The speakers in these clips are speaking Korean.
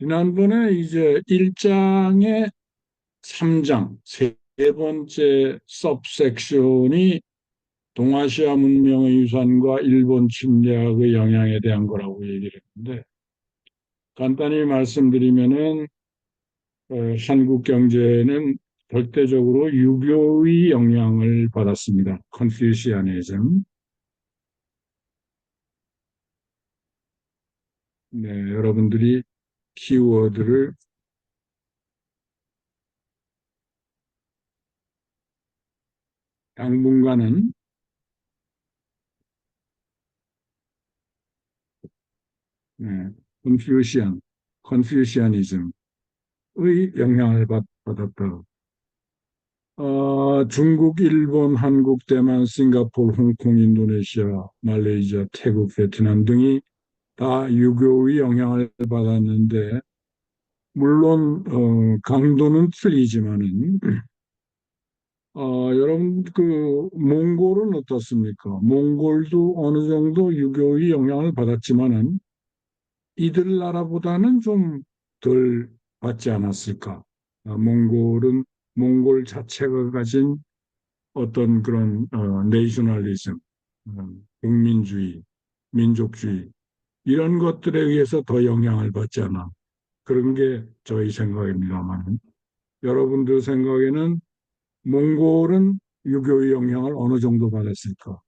지난번에 이제 1장의 3장, 세 번째 सब섹션이 동아시아 문명의 유산과 일본 침략의 영향에 대한 거라고 얘기를 했는데, 간단히 말씀드리면은, 한국 경제는 절대적으로 유교의 영향을 받았습니다. 컨퓨시아니즘. 네, 여러분들이 키워드를 당분간은 네, 컨퓨시안, 컨퓨시아니즘의 영향을 받았다. 중국, 일본, 한국, 대만, 싱가포르, 홍콩, 인도네시아, 말레이시아, 태국, 베트남 등이 다 유교의 영향을 받았는데, 물론 강도는 틀리지만은 여러분 그 몽골은 어떻습니까? 몽골도 어느 정도 유교의 영향을 받았지만은 이들 나라보다는 좀 덜 받지 않았을까? 몽골은 몽골 자체가 가진 어떤 그런 내셔널리즘, 국민주의, 민족주의 이런 것들에 의해서 더 영향을 받지 않아. 그런 게 저희 생각입니다만 여러분들 생각에는 몽골은 유교의 영향을 어느 정도 받았을까?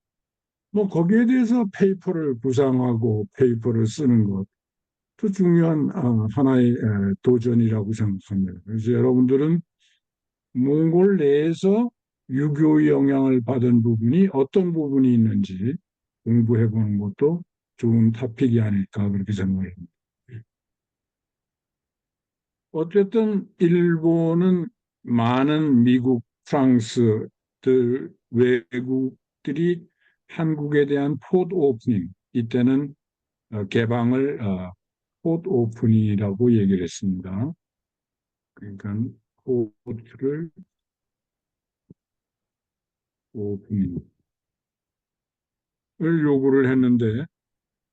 뭐 거기에 대해서 페이퍼를 구상하고 페이퍼를 쓰는 것도 중요한 하나의 도전이라고 생각합니다. 그래서 여러분들은 몽골 내에서 유교의 영향을 받은 부분이 어떤 부분이 있는지 공부해 보는 것도 좋은 토픽이 아닐까 그렇게 생각합니다. 어쨌든 일본은 많은 미국, 프랑스들 외국들이 한국에 대한 포트 오프닝 이때는 개방을 포트 오프닝이라고 얘기를 했습니다. 그러니까 포트를 오프닝을 요구를 했는데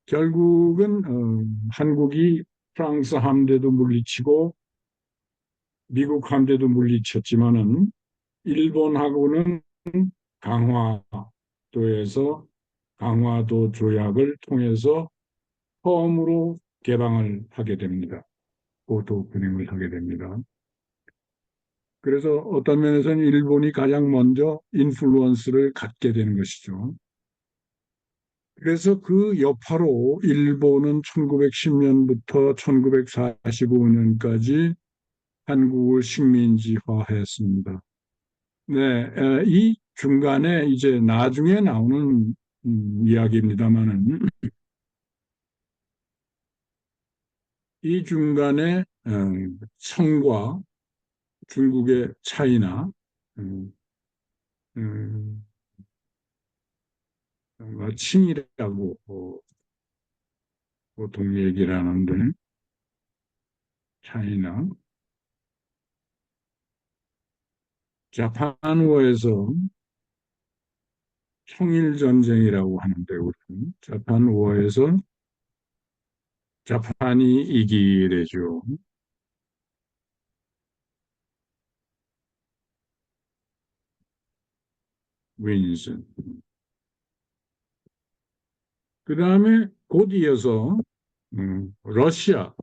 결국은 한국이 프랑스 함대도 물리치고 미국 함대도 물리쳤지만은 일본하고는 강화도에서 강화도 조약을 통해서 처음으로 개방을 하게 됩니다. 포트 오프닝을 하게 됩니다. 그래서 어떤 면에서는 일본이 가장 먼저 인플루언스를 갖게 되는 것이죠. 그래서 그 여파로 일본은 1910년부터 1945년까지 한국을 식민지화했습니다. 네, 이 중간에 이제 나중에 나오는 이야기입니다만은 이 중간에 청과 중국의 차이나 음, 음, 칭이라고 보통 얘기를 하는데 차이나 자판워에서 청일전쟁이라고 하는데 우리는 자판워에서 자판이 이기게 되죠. 윈슨. 그 다음에 곧 이어서 러시아와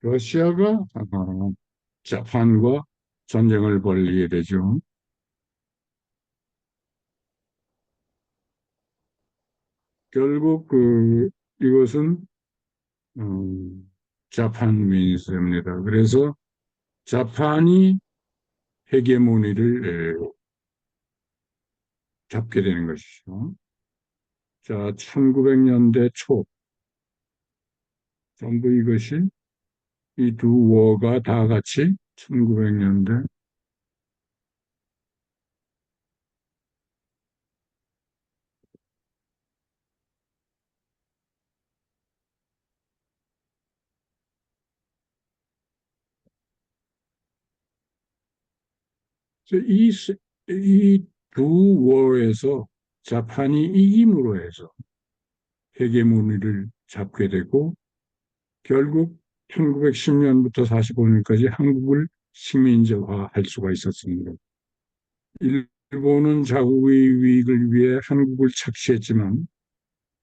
러시아가 자판과 전쟁을 벌이게 되죠. 결국 이것은 자판 민수입니다. 그래서 자판이 헤게모니를 잡게 되는 것이죠. 자, 1900년대 초 전부 이것이 이 두 워가 다 같이 1900년대 이두 워에서 자판이 이김으로 해서 헤게모니를 잡게 되고 결국 1910년부터 45년까지 한국을 식민지화할 수가 있었습니다. 일본은 자국의 위익을 위해 한국을 착시했지만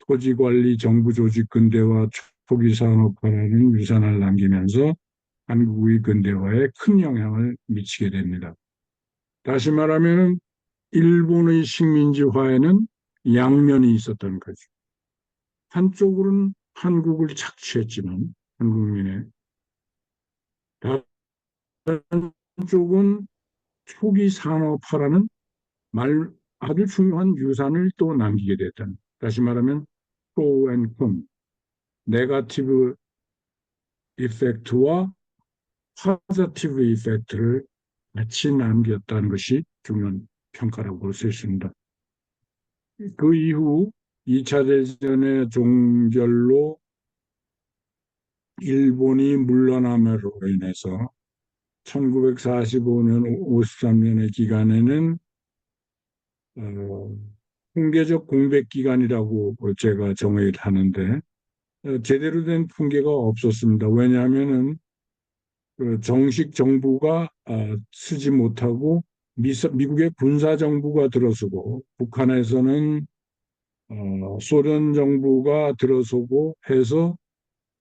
토지관리, 정부조직 근대화, 초기 산업화라는 유산을 남기면서 한국의 근대화에 큰 영향을 미치게 됩니다. 다시 말하면 일본의 식민지화에는 양면이 있었던 거죠. 한쪽으로는 한국을 착취했지만 한국민의, 다른 쪽은 초기 산업화라는 말 아주 중요한 유산을 또 남기게 됐다는. 다시 말하면 프로 앤 콘, 네거티브 이펙트와 파저티브 이펙트를 같이 남겼다는 것이 중요한 평가라고 볼 수 있습니다. 그 이후 2차 대전의 종결로 일본이 물러남으로 인해서 1945년, 53년의 기간에는 어, 통계적 공백 기간이라고 제가 정의를 하는데 제대로 된 통계가 없었습니다. 왜냐하면은 그 정식 정부가 쓰지 못하고 미국의 군사 정부가 들어서고 북한에서는 소련 정부가 들어서고 해서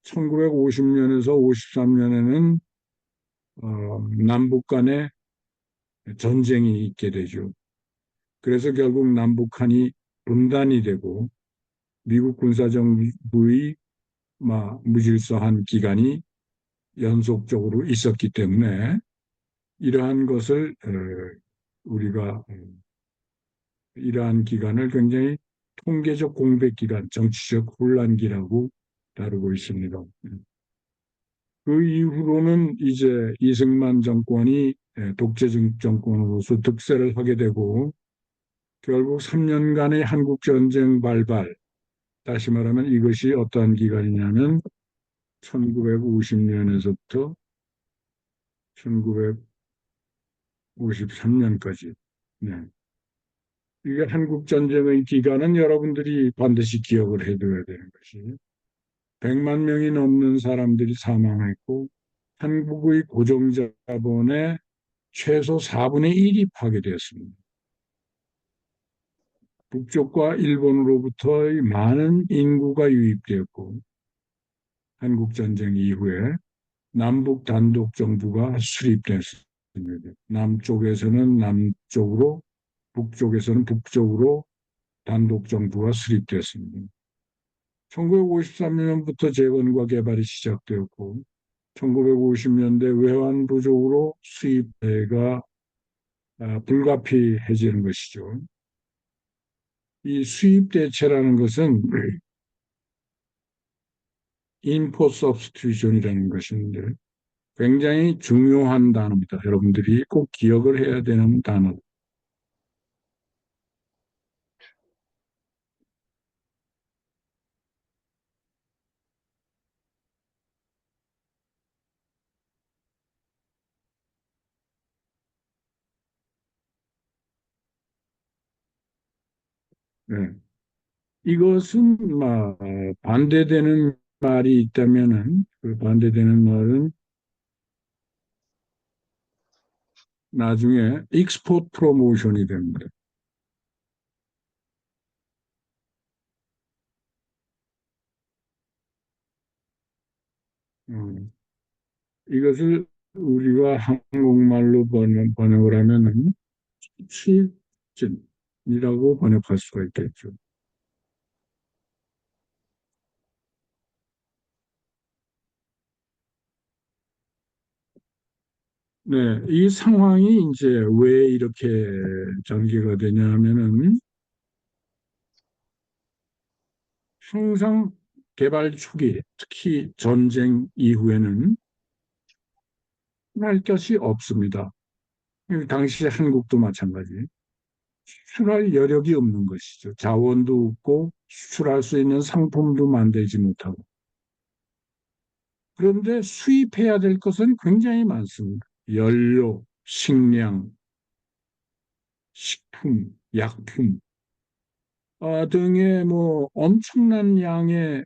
1950년에서 53년에는 남북 간에 전쟁이 있게 되죠. 그래서 결국 남북한이 분단이 되고 미국 군사정부의 무질서한 기간이 연속적으로 있었기 때문에 이러한 것을 우리가 이러한 기간을 굉장히 통계적 공백 기간, 정치적 혼란기라고 다루고 있습니다. 그 이후로는 이제 이승만 정권이 독재 정권으로서 득세를 하게 되고 결국 3년간의 한국 전쟁 발발, 다시 말하면 이것이 어떠한 기간이냐면 1950년에서부터 1953년까지. 네. 이게 한국 전쟁의 기간은 여러분들이 반드시 기억을 해둬야 되는 것이 100만 명이 넘는 사람들이 사망했고 한국의 고정자본의 최소 4분의 1이 파괴되었습니다. 북쪽과 일본으로부터의 많은 인구가 유입되었고 한국전쟁 이후에 남북 단독 정부가 수립됐습니다. 남쪽에서는 남쪽으로, 북쪽에서는 북쪽으로 단독 정부가 수립됐습니다. 1953년부터 재건과 개발이 시작되었고 1950년대 외환부족으로 수입대가 불가피해지는 것이죠. 이 수입대체라는 것은 인포 서브스티튜션이라는 것인데 굉장히 중요한 단어입니다. 여러분들이 꼭 기억을 해야 되는 단어. 네. 이것은 반대되는 말이 있다면은 그 반대되는 말은 나중에 익스포트 프로모션이 됩니다. 음, 이것을 우리가 한국말로 번역을 하면은 수입진이라고 번역할 수가 있겠죠. 네, 이 상황이 이제 왜 이렇게 전개가 되냐 하면은 항상 개발 초기, 특히 전쟁 이후에는 할 것이 없습니다. 당시 한국도 마찬가지. 수출할 여력이 없는 것이죠. 자원도 없고 수출할 수 있는 상품도 만들지 못하고. 그런데 수입해야 될 것은 굉장히 많습니다. 연료, 식량, 식품, 약품 등의 뭐 엄청난 양의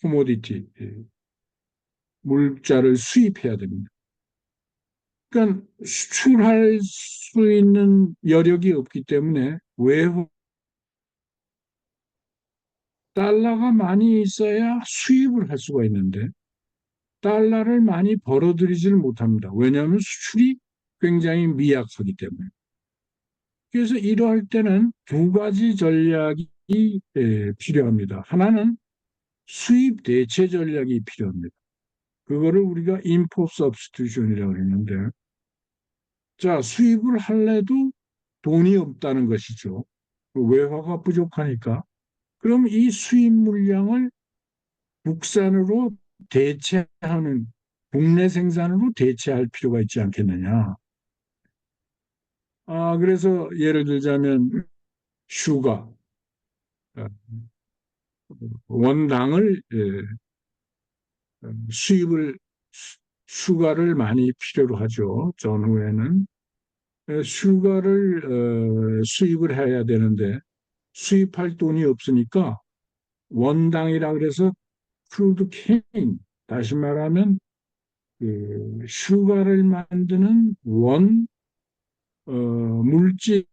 코모디티, 물자를 수입해야 됩니다. 그러니까 수출할 수 있는 여력이 없기 때문에 외국 달러가 많이 있어야 수입을 할 수가 있는데 달러를 많이 벌어들이지를 못합니다. 왜냐하면 수출이 굉장히 미약하기 때문에. 그래서 이러할 때는 두 가지 전략이 필요합니다. 하나는 수입 대체 전략이 필요합니다. 그거를 우리가 import substitution이라고 했는데, 자, 수입을 할래도 돈이 없다는 것이죠. 외화가 부족하니까. 그럼 이 수입 물량을 국산으로 대체하는, 국내 생산으로 대체할 필요가 있지 않겠느냐. 그래서 예를 들자면 슈가, 어, 원당을 수입을 슈가를 많이 필요로 하죠. 전후에는 슈가를 수입을 해야 되는데 수입할 돈이 없으니까 원당이라 그래서 크루드 케인, 다시 말하면 그 슈가를 만드는 물질,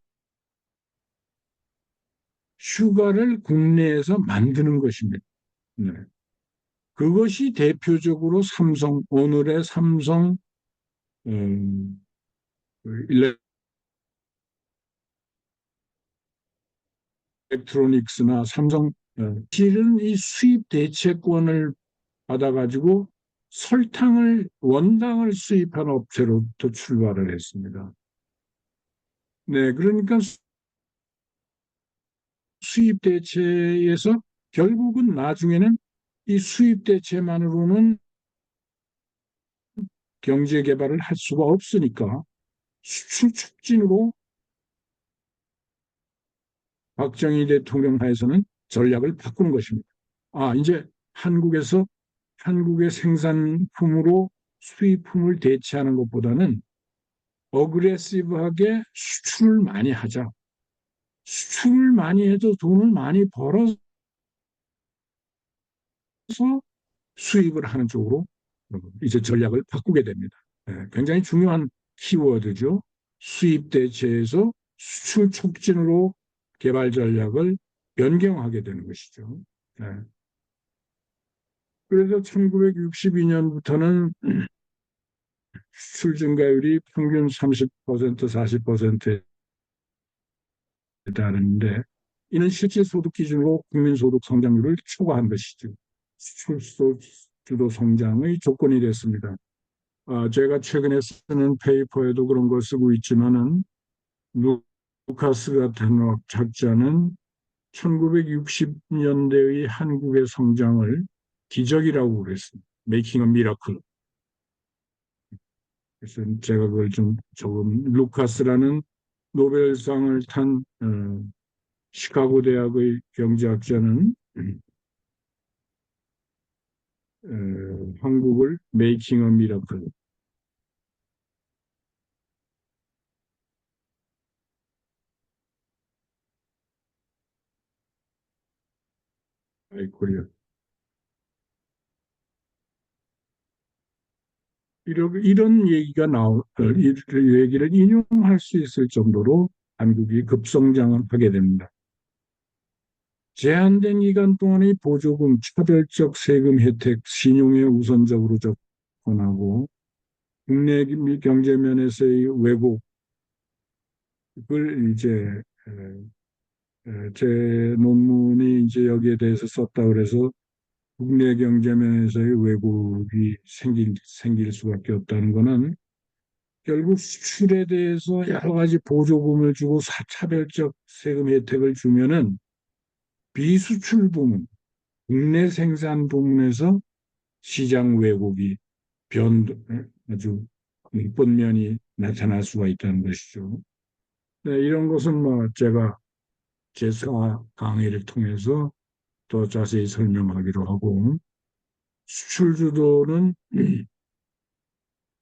슈가를 국내에서 만드는 것입니다. 네. 그것이 대표적으로 오늘의 삼성 음, 일렉트로닉스나 삼성, 실은 이 수입 대체권을 받아가지고 원당을 수입한 업체로부터 출발을 했습니다. 네, 그러니까 수입 대체에서 결국은 나중에는 이 수입 대체만으로는 경제 개발을 할 수가 없으니까 수출 촉진으로 박정희 대통령 하에서는 전략을 바꾸는 것입니다. 이제 한국의 생산품으로 수입품을 대체하는 것보다는 어그레시브하게 수출을 많이 하자. 수출을 많이 해도 돈을 많이 벌어서 수입을 하는 쪽으로 이제 전략을 바꾸게 됩니다. 굉장히 중요한 키워드죠. 수입 대체에서 수출 촉진으로 개발 전략을 변경하게 되는 것이죠. 네. 그래서 1962년부터는 수출 증가율이 평균 30%, 40%에 달하는데 이는 실질 소득 기준으로 국민소득 성장률을 초과한 것이죠. 수출 주도 성장의 조건이 됐습니다. 제가 최근에 쓰는 페이퍼에도 그런 걸 쓰고 있지만은 루카스 같은 학자는 1960년대의 한국의 성장을 기적이라고 그랬습니다. 메이킹 어 미라클. 그래서 제가 그걸 좀 조금 루카스라는 노벨상을 탄 시카고 대학의 경제학자는 한국을 메이킹 어 미라클, 코리아 이런 얘기가 이 얘기를 인용할 수 있을 정도로 한국이 급성장을 하게 됩니다. 제한된 기간 동안의 보조금, 차별적 세금 혜택, 신용에 우선적으로 접근하고 국내 경제 면에서의 왜곡을 이제 제 논문이 이제 여기에 대해서 썼다 그래서 국내 경제 면에서의 왜곡이 생길 수밖에 없다는 것은 결국 수출에 대해서 여러 가지 보조금을 주고 차별적 세금 혜택을 주면은 비수출 부문, 국내 생산 부문에서 시장 왜곡이 변, 아주 나쁜 면이 나타날 수가 있다는 것이죠. 네, 이런 것은 뭐 제가 제사 강의를 통해서 더 자세히 설명하기로 하고, 수출 주도는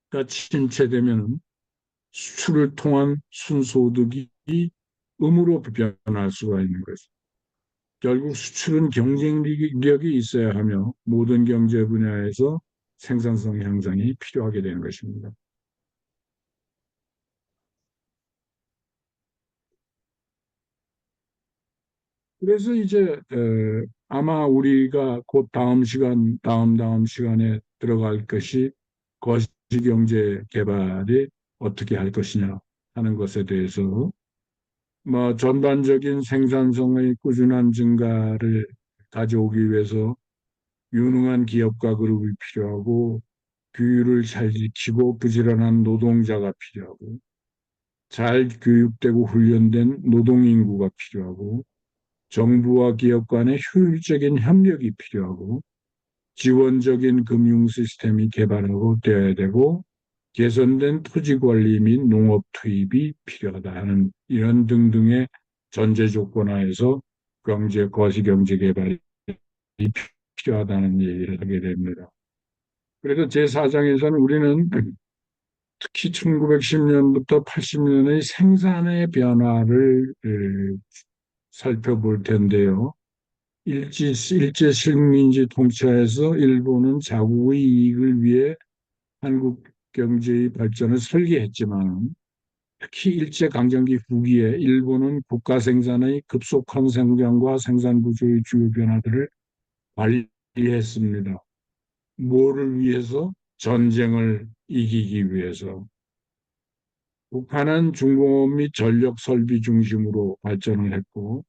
가 침체되면 수출을 통한 순소득이 의무로 변할 수가 있는 거죠. 결국 수출은 경쟁력이 있어야 하며 모든 경제 분야에서 생산성 향상이 필요하게 되는 것입니다. 그래서 이제 아마 우리가 곧 다음 시간, 다음 시간에 들어갈 것이 거시경제 개발이 어떻게 할 것이냐 하는 것에 대해서 뭐 전반적인 생산성의 꾸준한 증가를 가져오기 위해서 유능한 기업가 그룹이 필요하고 규율을 잘 지키고 부지런한 노동자가 필요하고 잘 교육되고 훈련된 노동인구가 필요하고 정부와 기업 간의 효율적인 협력이 필요하고 지원적인 금융 시스템이 개발하고 되어야 되고 개선된 토지 관리 및 농업 투입이 필요하다 하는 이런 등등의 전제 조건 하에서 거시경제 개발이 필요하다는 얘기를 하게 됩니다. 그래서 제4장에서는 우리는 특히 1910년부터 80년의 생산의 변화를 살펴볼 텐데요. 일제 식민지 통치하에서 일본은 자국의 이익을 위해 한국 경제의 발전을 설계했지만 특히 일제 강점기 후기에 일본은 국가 생산의 급속한 성장과 생산 구조의 주요 변화들을 관리했습니다. 뭐를 위해서? 전쟁을 이기기 위해서. 북한은 중공업 및 전력 설비 중심으로 발전을 했고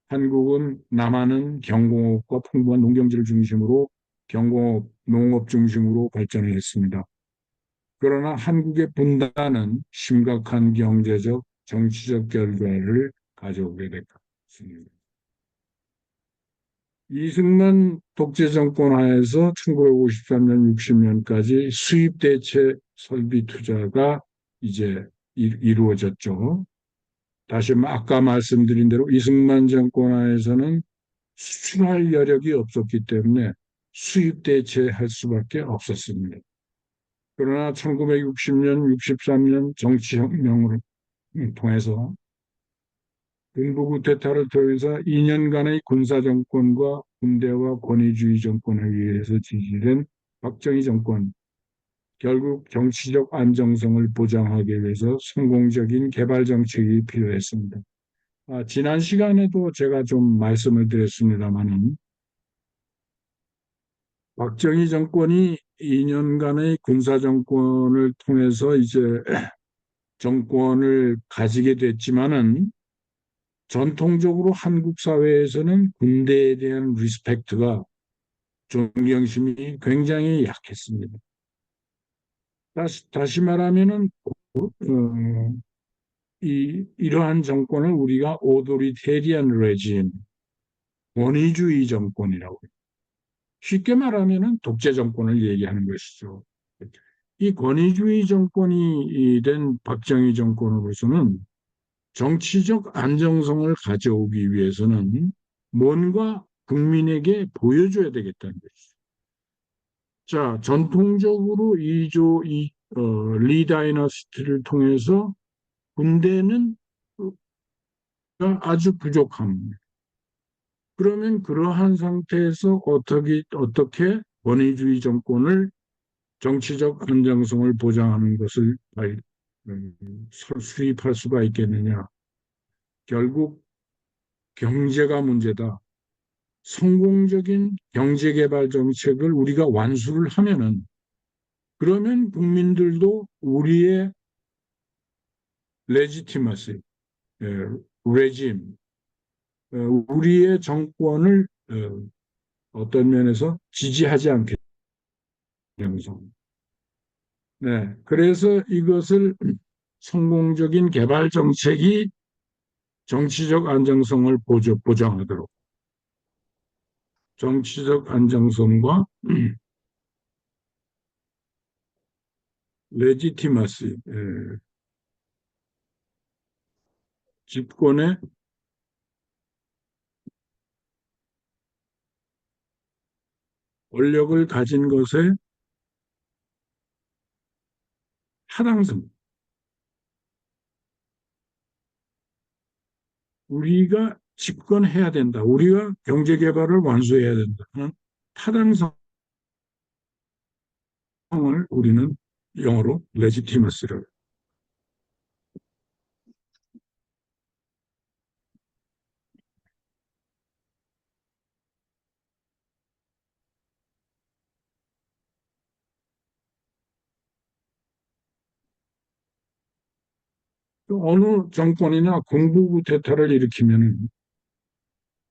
한국은 남한은 경공업과 풍부한 농경지를 중심으로 경공업, 농업 중심으로 발전을 했습니다. 그러나 한국의 분단은 심각한 경제적, 정치적 결과를 가져오게 됐습니다. 이승만 독재 정권 하에서 1953년, 60년까지 수입 대체 설비 투자가 이제 이루어졌죠. 다시 아까 말씀드린 대로 이승만 정권 하에서는 수출할 여력이 없었기 때문에 수입 대체할 수밖에 없었습니다. 그러나 1960년, 63년 정치혁명을 통해서 군부 쿠데타를 통해서 2년간의 군사정권과 군대와 권위주의 정권에 의해서 지지된 박정희 정권, 결국 정치적 안정성을 보장하기 위해서 성공적인 개발 정책이 필요했습니다. 지난 시간에도 제가 좀 말씀을 드렸습니다마는 박정희 정권이 2년간의 군사 정권을 통해서 이제 정권을 가지게 됐지만은 전통적으로 한국 사회에서는 군대에 대한 리스펙트가 존경심이 굉장히 약했습니다. 다시 말하면은 이러한 정권을 우리가 오토리테리안 레짐, 권위주의 정권이라고 해요. 쉽게 말하면은 독재 정권을 얘기하는 것이죠. 이 권위주의 정권이 된 박정희 정권으로서는 정치적 안정성을 가져오기 위해서는 뭔가 국민에게 보여줘야 되겠다는 것이죠. 자, 전통적으로 리 다이너스티를 통해서 군대는 아주 부족합니다. 그러면 그러한 상태에서 어떻게 권위주의 정권을 정치적 안정성을 보장하는 것을 수립할 수가 있겠느냐. 결국 경제가 문제다. 성공적인 경제개발 정책을 우리가 완수를 하면은 그러면 국민들도 우리의 레지티머시, 레짐, 우리의 정권을 어떤 면에서 지지하지 않게 되면서 네, 그래서 이것을 성공적인 개발 정책이 정치적 안정성을 보장하도록 정치적 안정성과 레지티마시, 집권의 권력을 가진 것의 타당성. 우리가 집권해야 된다. 우리가 경제 개발을 완수해야 된다. 는 타당성을 우리는 영어로 legitimacy를. 또 어느 정권이나 공부구 대타를 일으키면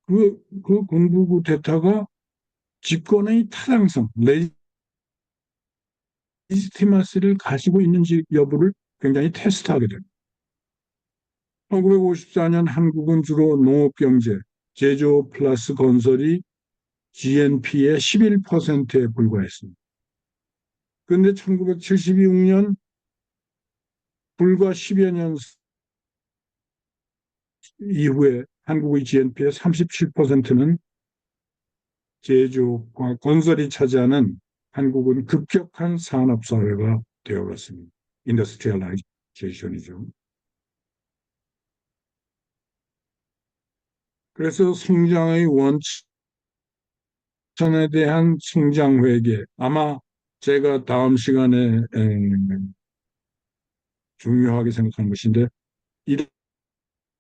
그 공부구 대타가 집권의 타당성, 레지티마시를 가지고 있는지 여부를 굉장히 테스트하게 됩니다. 1954년 한국은 주로 농업경제, 제조업 플러스 건설이 GNP의 11%에 불과했습니다. 그런데 1976년 불과 10여 년 이후에 한국의 GNP의 37%는 제조업과 건설이 차지하는 한국은 급격한 산업사회가 되어갔습니다. 인더스트리얼라이제이션이죠. 그래서 성장의 원천에 대한 성장 회계, 아마 제가 다음 시간에 중요하게 생각하는 것인데,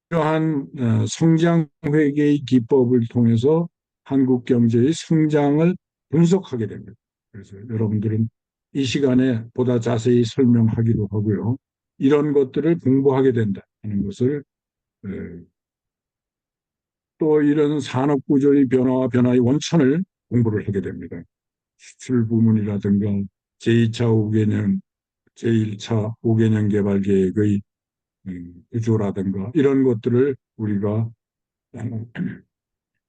이러한 성장 회계의 기법을 통해서 한국 경제의 성장을 분석하게 됩니다. 그래서 여러분들은 이 시간에 보다 자세히 설명하기로 하고요. 이런 것들을 공부하게 된다 하는 것을, 또 이런 산업 구조의 변화와 변화의 원천을 공부를 하게 됩니다. 수출 부문이라든가 제2차 5개년, 제1차 5개년 개발 계획의 구조라든가 이런 것들을 우리가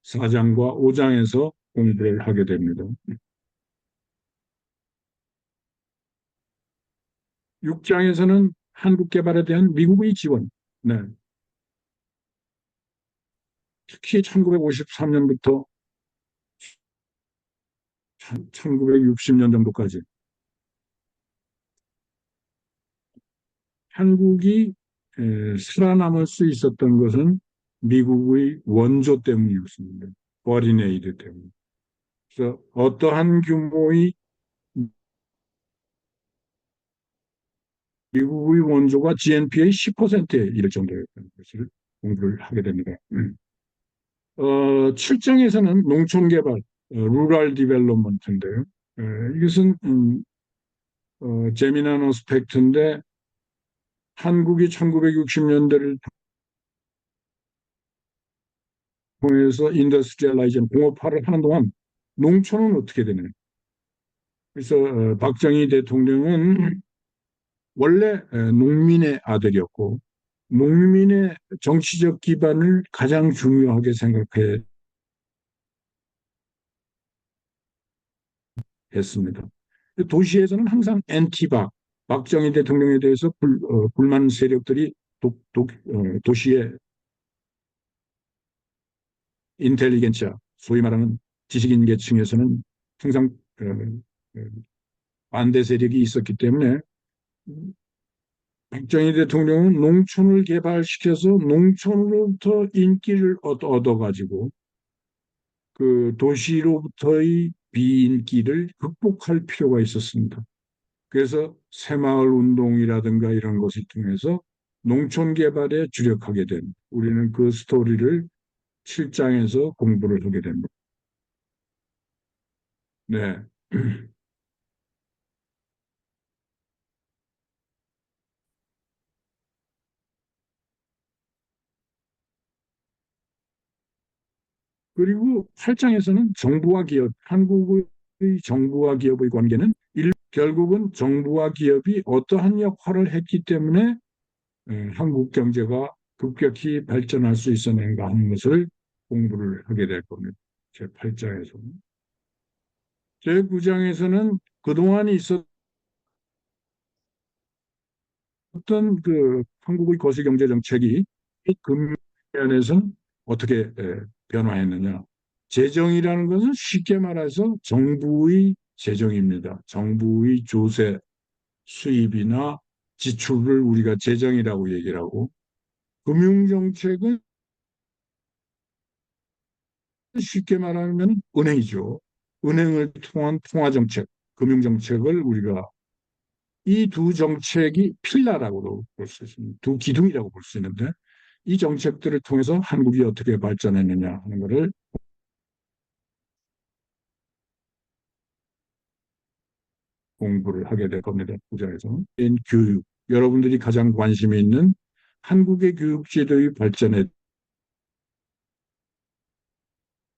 4장과 5장에서 공부를 하게 됩니다. 6장에서는 한국 개발에 대한 미국의 지원, 네. 특히 1953년부터 1960년 정도까지 한국이 살아남을 수 있었던 것은 미국의 원조 때문이었습니다. foreign aid 때문에. 그래서 어떠한 규모의 미국의 원조가 GNP의 10%에 이를 정도였다는 것을 공부를 하게 됩니다. 7장에서는 농촌개발, rural development인데요. 이것은 재미난 어스펙트인데 한국이 1960년대를 통해서 인더스트리얼라이제이션, 공업화를 하는 동안 농촌은 어떻게 되느냐. 그래서 박정희 대통령은 원래 농민의 아들이었고 농민의 정치적 기반을 가장 중요하게 생각해 했습니다. 도시에서는 항상 엔티박, 박정희 대통령에 대해서 불만 세력들이 도시의 인텔리겐치아, 소위 말하는 지식인 계층에서는 항상 반대 세력이 있었기 때문에 박정희 대통령은 농촌을 개발시켜서 농촌으로부터 인기를 얻어가지고 그 도시로부터의 비인기를 극복할 필요가 있었습니다. 그래서 새마을 운동이라든가 이런 것을 통해서 농촌 개발에 주력하게 된, 우리는 그 스토리를 7장에서 공부를 하게 됩니다. 네. 그리고 8장에서는 정부와 기업, 한국의 정부와 기업의 관계는 결국은 정부와 기업이 어떠한 역할을 했기 때문에 한국 경제가 급격히 발전할 수 있었는가 하는 것을 공부를 하게 될 겁니다. 제8장에서. 제9장에서는 그동안 있었던 그 한국의 거시경제 정책이 이 금면에서는 어떻게 변화했느냐. 재정이라는 것은 쉽게 말해서 정부의 재정입니다. 정부의 조세, 수입이나 지출을 우리가 재정이라고 얘기를 하고, 금융정책은 쉽게 말하면 은행이죠. 은행을 통한 통화정책, 금융정책을 우리가 이 두 정책이 필라라고도 볼 수 있습니다. 두 기둥이라고 볼 수 있는데 이 정책들을 통해서 한국이 어떻게 발전했느냐 하는 것을 공부를 하게 될 겁니다. 구장에서. 교육, 여러분들이 가장 관심이 있는 한국의 교육제도의 발전에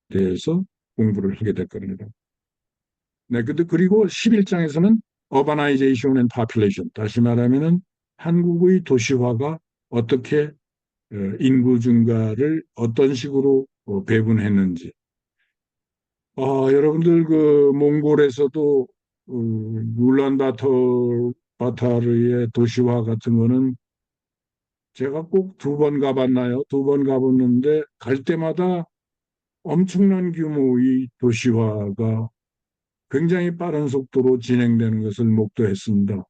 대해서 공부를 하게 될 겁니다. 네, 근데 그리고 11장에서는 urbanization and population, 다시 말하면은 한국의 도시화가 어떻게 인구 증가를 어떤 식으로 배분했는지. 여러분들 그 몽골에서도 울란바토르의 도시화 같은 거는 제가 꼭 두 번 가봤나요? 두 번 가봤는데 갈 때마다 엄청난 규모의 도시화가 굉장히 빠른 속도로 진행되는 것을 목도했습니다.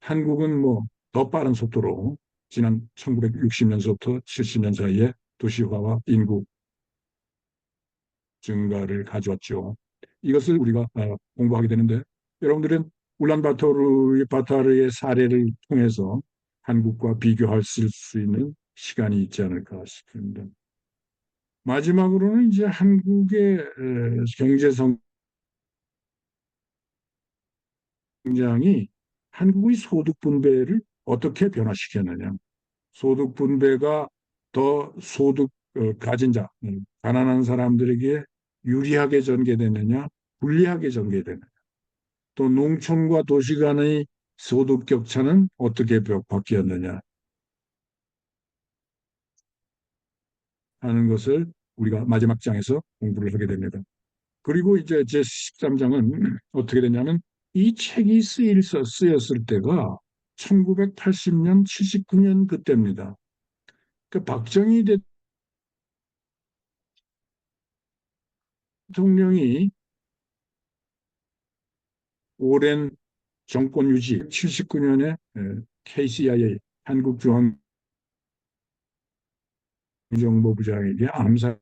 한국은 뭐 더 빠른 속도로 지난 1960년서부터 70년 사이에 도시화와 인구 증가를 가져왔죠. 이것을 우리가 공부하게 되는데 여러분들은 울란바토르의 사례를 통해서 한국과 비교할 수 있는 시간이 있지 않을까 싶습니다. 마지막으로는 이제 한국의 경제 성장이 한국의 소득 분배를 어떻게 변화시켰느냐. 소득 분배가 더 소득 가진 자, 가난한 사람들에게 유리하게 전개되느냐, 불리하게 전개되느냐. 또 농촌과 도시 간의 소득 격차는 어떻게 바뀌었느냐 하는 것을 우리가 마지막 장에서 공부를 하게 됩니다. 그리고 이제 제 13장은 어떻게 되냐면 이 책이 쓰였을 때가 1980년, 79년 그때입니다. 그 박정희 대통령이 오랜 정권 유지, 79년에 KCIA, 한국중앙정보부장에게 암살을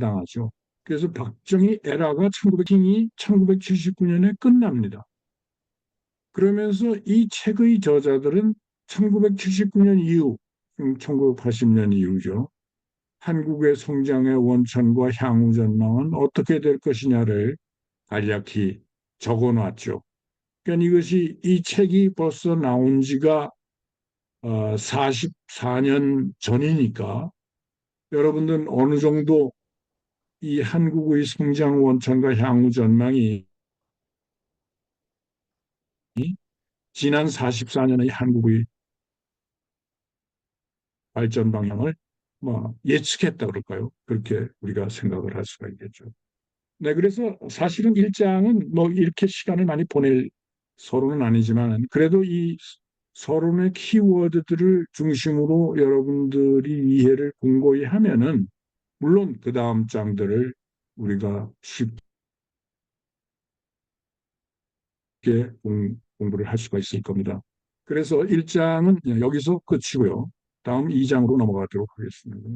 당하죠. 그래서 박정희 에라가 1979년에 끝납니다. 그러면서 이 책의 저자들은 1979년 이후, 1980년 이후죠. 한국의 성장의 원천과 향후 전망은 어떻게 될 것이냐를 간략히 적어 놨죠. 그러니까 이것이 이 책이 벌써 나온 지가 44년 전이니까 여러분들은 어느 정도 이 한국의 성장 원천과 향후 전망이 지난 44년의 한국의 발전 방향을 뭐 예측했다 그럴까요? 그렇게 우리가 생각을 할 수가 있겠죠. 네, 그래서 사실은 일장은 뭐 이렇게 시간을 많이 보낼 서론은 아니지만 그래도 이 서론의 키워드들을 중심으로 여러분들이 이해를 공고히 하면은 물론 그 다음 장들을 우리가 쉽게 공부를 할 수가 있을 겁니다. 그래서 1장은 여기서 끝이고요. 다음 2장으로 넘어가도록 하겠습니다.